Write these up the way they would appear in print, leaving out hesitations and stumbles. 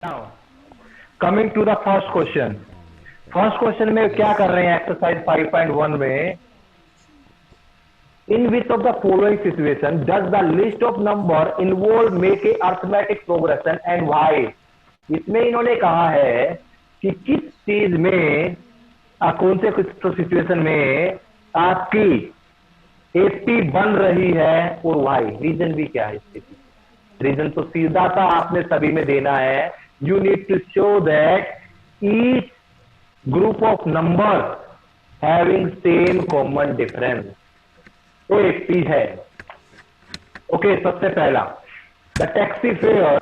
Now coming to the first question. First question में क्या कर रहे हैं एक्सरसाइज 5.1 में, in which of the following situation does the list of number involve make a arithmetic progression and why. इसमें इन्होंने कहा है कि किस चीज में कौन से कुछ सिचुएशन में आपकी एपी बन रही है और वाई, रीजन भी क्या है इसके पीछे। रीजन तो सीधा सा आपने सभी में देना है, you need to show that each group of number having same common difference, तो एपी है। ओके, सबसे पहला the taxi fare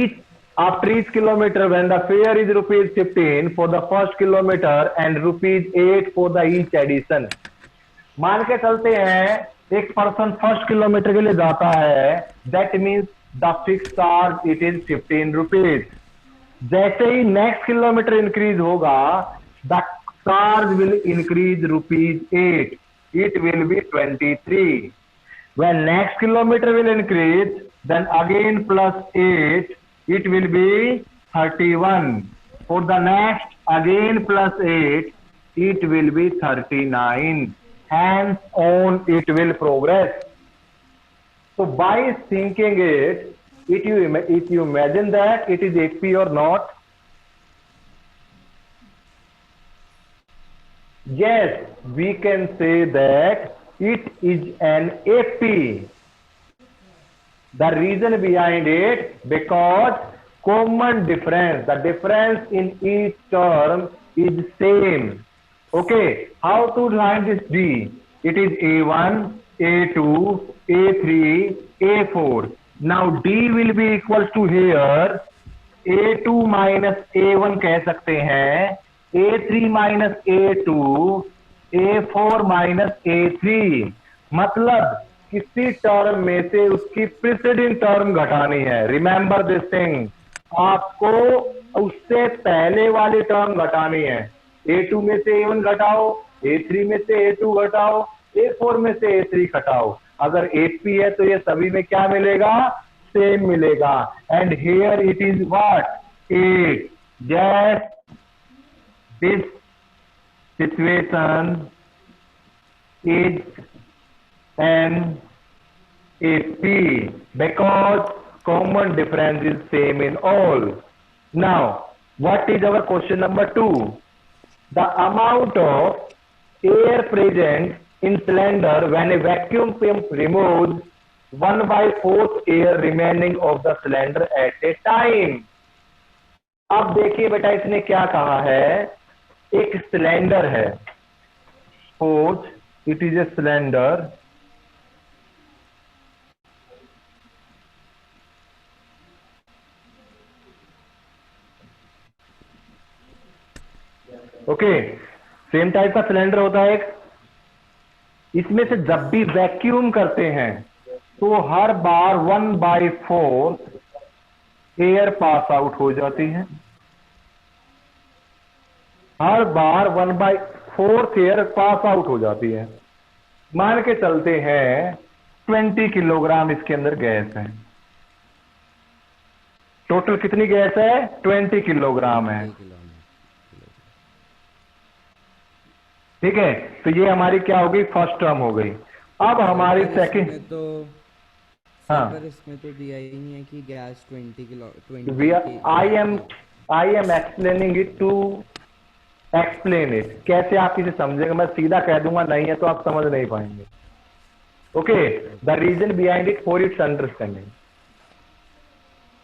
each after each kilometer when the fare is rupees 15 for the first kilometer and rupees 8 for the each addition। मान के चलते हैं एक person first kilometre के लिए जाता है, that means the fix charge it is 15 rupees. जैसे ही नेक्स्ट किलोमीटर इंक्रीज होगा, the charge will increase rupees 8, it will B 23। when next kilometer will increase, then again plus 8, it will be 31। for the next again plus 8, it will be 39, hence on it will progress। so by thinking it, if you imagine that it is AP or not, yes, we can say that it is an AP। the reason behind it, because common difference, the difference in each term is same। okay, how to find this D? it is A1, A2, A3, A4। now D will be equal to here A2 minus A1 कह सकते हैं, A3 minus A2, A4 minus A3। मतलब किसी term में से उसकी preceding term घटानी है। Remember this thing, आपको उससे पहले वाली टर्म घटानी है। A2 में से A1 घटाओ, A3 में से A2 घटाओ, A4 में से A3 घटाओ। अगर AP है तो ये सभी में क्या मिलेगा? सेम मिलेगा। And here it is what? 8। Just this situation is an AP because common difference is same in all। now what is our question number 2? the amount of air present in cylinder when a vacuum pump removes 1/4 air remaining of the cylinder at a time। अब देखिए बेटा, इसने क्या कहा है, एक cylinder है, suppose it is a cylinder, okay, same type का सिलेंडर होता है एक। इसमें से जब भी वैक्यूम करते हैं तो हर बार 1/4 एयर पास आउट हो जाती है। हर बार 1/4 एयर पास आउट हो जाती है। मान के चलते हैं 20 किलोग्राम इसके अंदर गैस है। टोटल कितनी गैस है? 20 किलोग्राम है। ठीक है, तो ये हमारी क्या हो गई? फर्स्ट टर्म हो गई। अब हमारी सेकंड, तो हाँ, पर इसमें तो दिया ही नहीं है कि गैस 20 किलो। I am explaining it to explain it. कैसे आप इसे समझेंगे? मैं सीधा कह दूंगा, नहीं है तो आप समझ नहीं पाएंगे। Okay, the reason behind it for its understanding.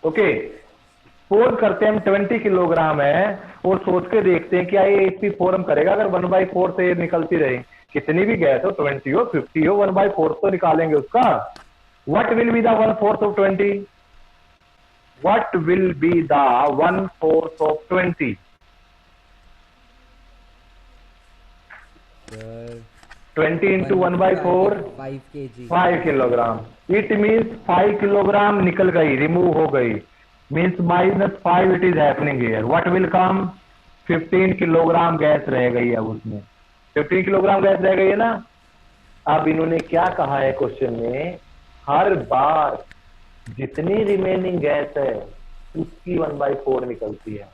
Okay, suppose करते हैं हम 20 किलोग्राम है और सोच के देखते हैं क्या ये AP फॉर्म करेगा अगर 1/4 से निकलती रहे। कितनी भी गैस हो, 20 हो, 50 हो, 1/4 तो निकालेंगे उसका। What will be the 1/4 of 20? What will be the 1/4 of 20? 20 into 1/4, 5 kg। 5 kilogram. It means 5 kilogram निकल गई, रिमूव हो गई। Means -5 it is happening here. What will come? 15 kilogram gas रह गई। अब उसमें 15 किलोग्राम गैस रह गई है ना। अब इन्होंने क्या कहा है क्वेश्चन में, हर बार जितनी रिमेनिंग गैस है उसकी 1/4 निकलती है।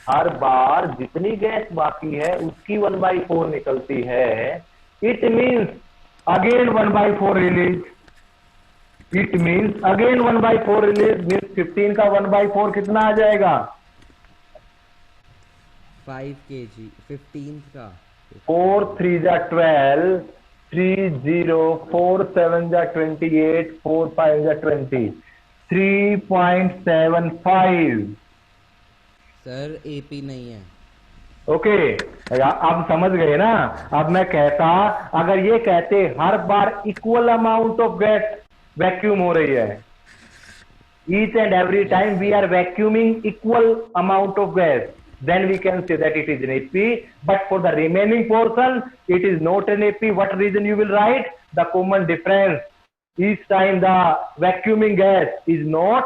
हर बार जितनी गैस बाकी है उसकी 1/4 निकलती है। It means again 1/4 release. It means again 1/4 release means 15 का 1/4 कितना आ जाएगा? 5 kg 15 का 4 3 जा 12, 3 0, 4 7 जा 28, 4 5 जा 20, 3.75। सर एपी नहीं है। ओके आप समझ गए ना। अब मैं कहता, अगर ये कहते हर बार equal amount of gas vacuum हो रही है, each and every time we are vacuuming equal amount of gas, then we can say that it is an AP. But for the remaining portion, it is not an AP. What reason you will write? The common difference. Each time the vacuuming gas is not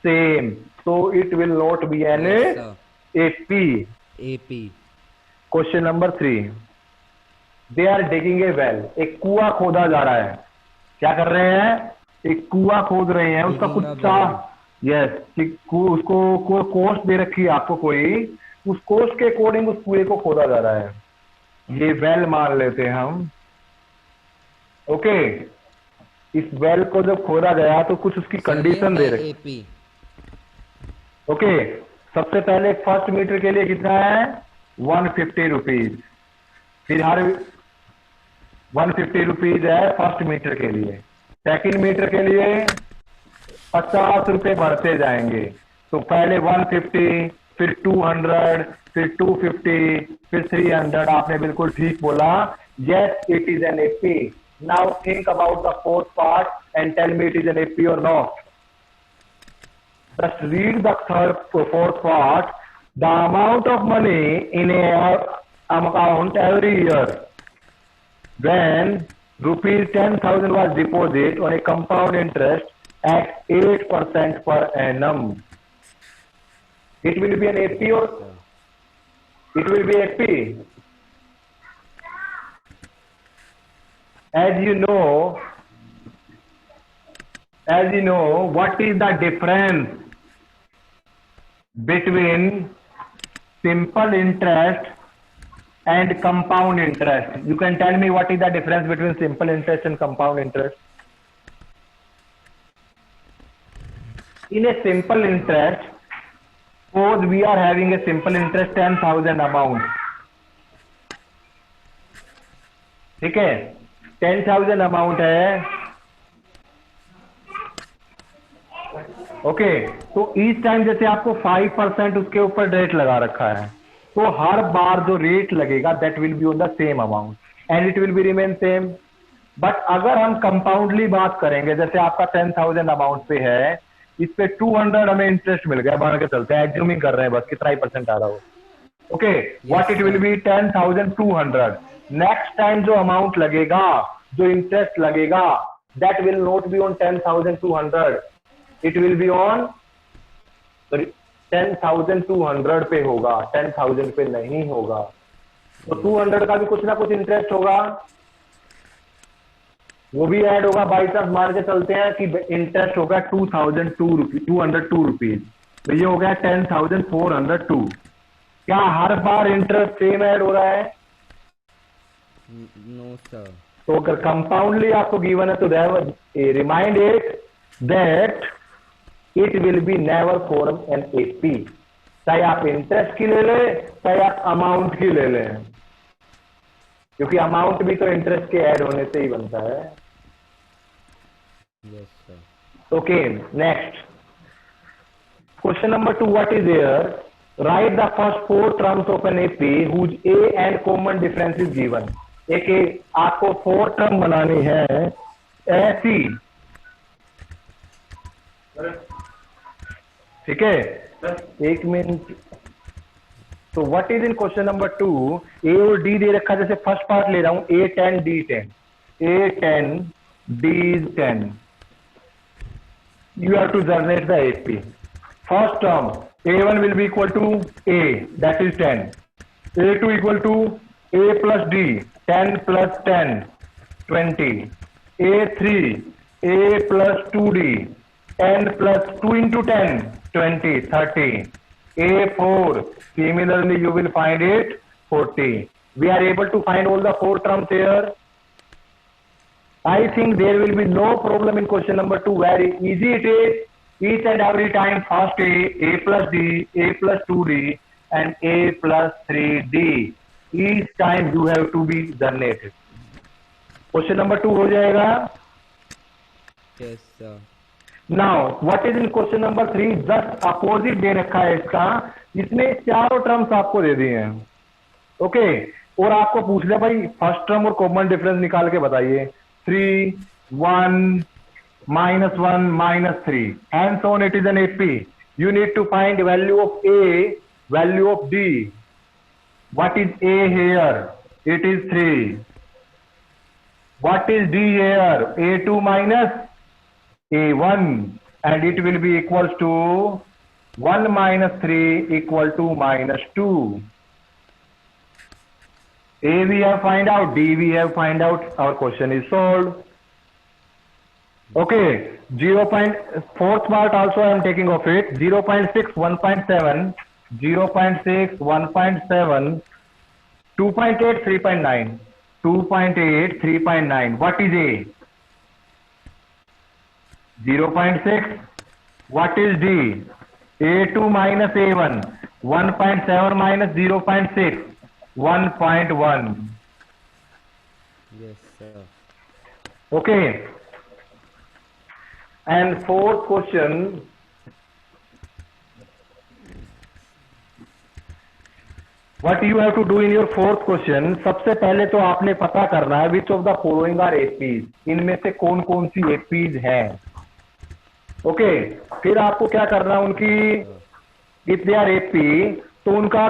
same, so it will not be an Yes, sir. AP. AP Question number 3. They are digging a well. एक कुआं खोदा जा रहा है। क्या कर रहे हैं? एक कुआं खोद रहे हैं। उसका Digging कुछ a सा well. यस उसको कोई कोस्ट दे रखी है आपको, कोई उस कोस्ट के अकॉर्डिंग उस कुएं को खोदा जा रहा है। ये वेल मान लेते हैं हम। ओके, इस वेल को जब खोदा गया तो कुछ उसकी कंडीशन दे रखी। एपी ओके, सबसे पहले फर्स्ट मीटर के लिए कितना है? 150 रुपीज। फिर हर 150 रुपीज है फर्स्ट मीटर के लिए। सेकंड मीटर के लिए 50 रुपए बढ़ते जाएंगे। तो पहले 150, फिर 200, फिर 250, फिर 300। आपने बिल्कुल ठीक बोला। Yes, it is an AP. Now think about the fourth part and tell me it is an AP और not. Just read the fourth part. The amount of money in a account every year when rupees 10,000 was deposited on a compound interest at 8% per annum. It will be an AP or it will be AP. As you know, what is the difference between simple interest and compound interest? You can tell me what is the difference between simple interest and compound interest? In a simple interest, suppose we are having a simple interest 10,000 amount. ठीक है, 10,000 amount है। Okay, तो each time जैसे आपको 5% उसके ऊपर rate लगा रखा है, तो हर बार जो रेट लगेगा that will be on the same amount and it will be remain same. But अगर हम कंपाउंडली बात करेंगे, जैसे आपका 10,000 अमाउंट पे है, इस पे 200 हमें इंटरेस्ट मिल गया, मान के चलते हैं, एज्यूमिंग कर रहे हैं बस कितना ही परसेंट आ रहा हो। Okay, what it will B 10,200। Next time जो अमाउंट लगेगा, जो इंटरेस्ट लगेगा, that will not be on 10,200, it will be on 10,200 पे होगा, 10,000 पे नहीं होगा। तो 200 का भी कुछ ना कुछ इंटरेस्ट होगा, वो भी ऐड होगा। बाई चांस मान के चलते हैं कि इंटरेस्ट होगा 202 रुपीज, तो ये हो गया 10,402। क्या हर बार इंटरेस्ट सेम ऐड हो रहा है? No sir. तो अगर कंपाउंडली आपको गिवन है तो remind it that it will be never form an AP. चाहे आप इंटरेस्ट की ले लें, चाहे आप अमाउंट की ले लें, क्योंकि अमाउंट भी तो इंटरेस्ट के ऐड होने से ही बनता है। Yes sir. Okay, next question number 2, what is there? Right the first 4 terms of an AP whose a and common difference is given. एक आपको 4 टर्म बनानी है ऐसी, ठीक है, एक मिनट। तो what is in question number 2, ए और डी दे रखा, जैसे फर्स्ट पार्ट ले रहा हूं A10 D10, A10 D10, you have to generate the AP. First term A1 will be equal to A, that is 10, A2 equal to A plus D, 10 plus 10 20, A3 A plus 2D, 10 plus 2 into 10 20, 30. A4, similarly you will find it 40. We are able to find all the 4 terms here. I think there will be no problem in question number 2. Very easy it is. Each and every time first A plus D, A plus 2D and A plus 3D. Each time you have to be done it. Question number 2 हो जाएगा. Yes, sir. Now, what is in question number 3? Just opposite दे रखा है इसका. इसमें चारों terms आपको दे दिए हैं. ओके, और आपको पूछ लिया भाई फर्स्ट टर्म और कॉमन डिफरेंस निकाल के बताइए. 3, 1, -1, -3, and so on. It is an AP. You need to find value of A, value of D. What is A here? It is 3. What is D here? A2 minus A1, and it will be equals to 1 minus 3 equal to -2. A we have find out, D we have find out. Our question is solved. Okay, 0.4th part also I am taking of it. 0.6, 1.7, 0.6, 1.7, 2.8, 3.9, 2.8, 3.9. What is A? 0.6. What is D? A2 minus A1. 1.7 minus 0.6. 1.1. Yes, sir. Okay. And fourth question. What you have to do in your fourth question? सबसे पहले तो आपने पता करना है which of the following are APs. इनमें से कौन कौन सी APs हैं. ओके, फिर आपको क्या करना है उनकी इफ दे आर AP तो उनका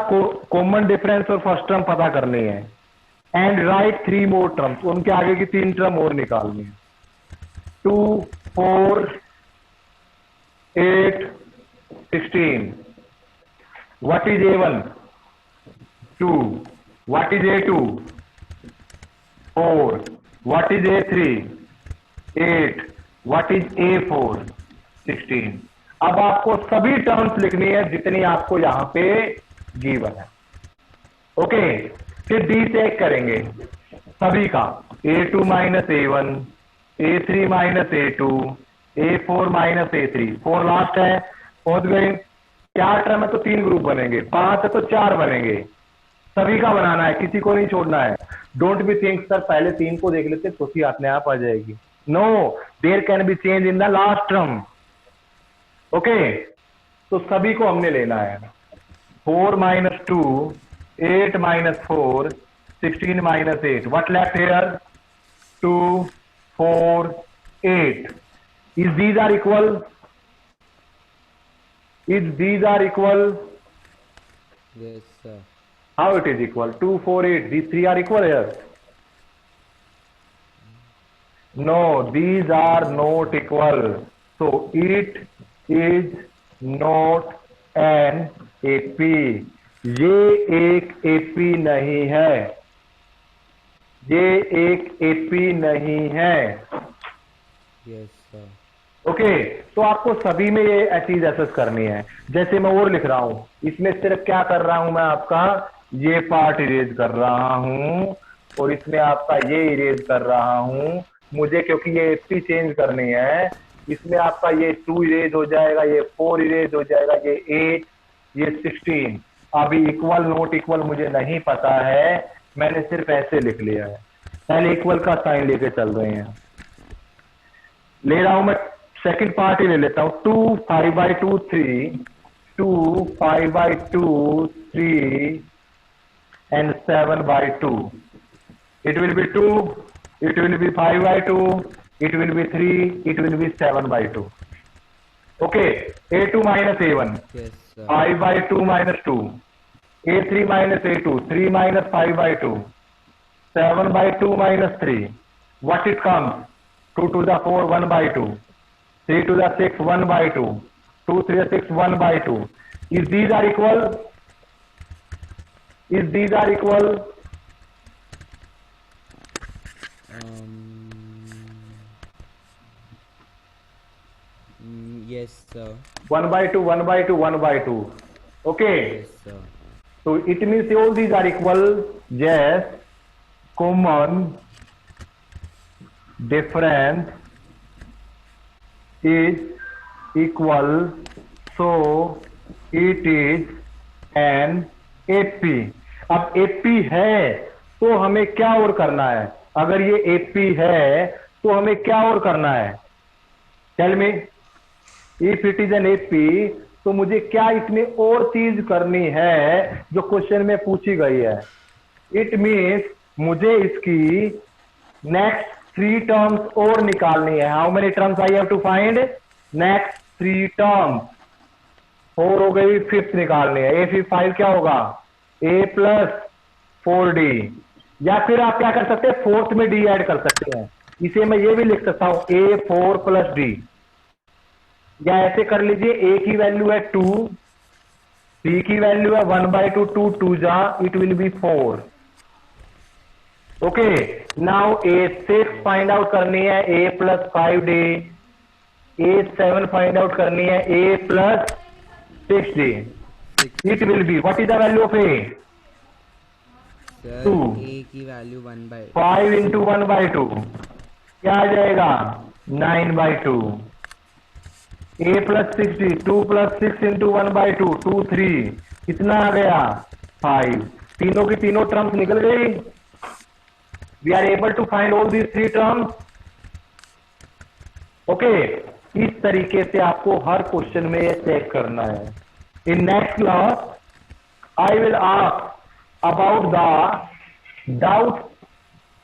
कॉमन डिफरेंस और फर्स्ट टर्म पता करनी है. And right 3 more terms. उनके आगे की 3 टर्म और निकालनी है. 2, 4, 8, 16. What is A1? 2. What is A2? 4. What is A3? 8. What is A4? 16. अब आपको सभी टर्म्स लिखनी है जितनी आपको यहां पे गिवन है. ओके, फिर डी चेक करेंगे सभी का. A2 minus A1, A3 minus A2, A4 minus A3. 4 last है. पहुंच गए. 4 टर्म है तो 3 ग्रुप बनेंगे. 5 है तो 4 बनेंगे. सभी का बनाना है, किसी को नहीं छोड़ना है. डोंट बी थिंक सर पहले 3 को देख लेते तो अपने आप आ जाएगी. No, there can be change in the last term. Okay, तो सभी को हमने लेना है. 4 minus 2, 8 minus 4, 16 minus 8. What left here? 2, 4, 8. Is these are equal? Is these are equal? Yes, sir. How it is equal? 2, 4, 8. These 3 are equal here. No, these are not equal. So it is not an AP. ये एक AP नहीं है. ये एक AP नहीं है. Yes, sir. Okay, तो आपको सभी में ये चीज एसेस करनी है. जैसे मैं और लिख रहा हूं, इसमें सिर्फ क्या कर रहा हूं मैं आपका ये पार्ट इरेज कर रहा हूं और इसमें आपका ये इरेज कर रहा हूं. मुझे क्योंकि ये AP चेंज करनी है, इसमें आपका ये 2 इरेज हो जाएगा, ये 4 इरेज हो जाएगा, ये 8, ये 16. अभी इक्वल नोट इक्वल मुझे नहीं पता है, मैंने सिर्फ ऐसे लिख लिया है. पहले इक्वल का साइन लेके चल रहे हैं. ले रहा हूं मैं सेकंड पार्ट ही ले लेता हूं. 2, 5/2, 3, 2, 5/2, 3 and 7/2. It will be 2, it will be 5/2, it will be 3, it will be 7/2. Okay, A2 minus A1. Yes, sir. 5/2 minus 2. A3 minus A2. 3 minus 5/2. 7/2 minus 3. What it comes? 2 to the 4, 1/2. 3 to the 6, 1/2. 2 3 to the 6, 1/2. If these are equal, if these are equal, yes sir, 1/2, 1/2, 1/2. Okay. yes sir, So it means all these are equal. Yes. Common difference is equal. So it is an AP. अब AP है तो हमें क्या और करना है? अगर ये AP है तो हमें क्या और करना है? Tell me. If it is an AP तो मुझे क्या इसमें और चीज करनी है जो क्वेश्चन में पूछी गई है? इट मीन्स मुझे इसकी नेक्स्ट 3 टर्म्स और निकालनी है. How many terms I have to find? Next 3 terms. 4 हो गई, फिफ्थ निकालनी है. A5 क्या होगा? A plus 4D. या फिर आप क्या कर सकते हैं? फोर्थ में D ऐड कर सकते हैं. इसे मैं ये भी लिख सकता हूं A4 प्लस D. या ऐसे कर लीजिए, A की वैल्यू है 2, C की वैल्यू है 1/2, 2 2 जा, it will B 4. Okay. Now A6 find out करनी है, A plus 5D. A7 find out करनी है, A plus 6D. It will B, what is the value of A? Sir 2. a की value 1/2, 5 into 1/2 क्या आ जाएगा? 9/2. A plus 6D, 2 plus 6 into 1/2, 2 3. कितना आ गया? 5. तीनों की तीनों टर्म्स निकल गई. We are able to find all these 3 terms. Okay. इस तरीके से आपको हर क्वेश्चन में चेक करना है. In next class I will ask about the doubt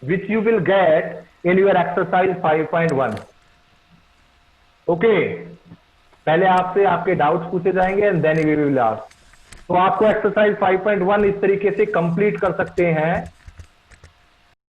which you will get in your exercise 5.1. Okay. पहले आपसे आपके डाउट्स पूछे जाएंगे and then we will ask. तो आपको एक्सरसाइज 5.1 इस तरीके से कंप्लीट कर सकते हैं.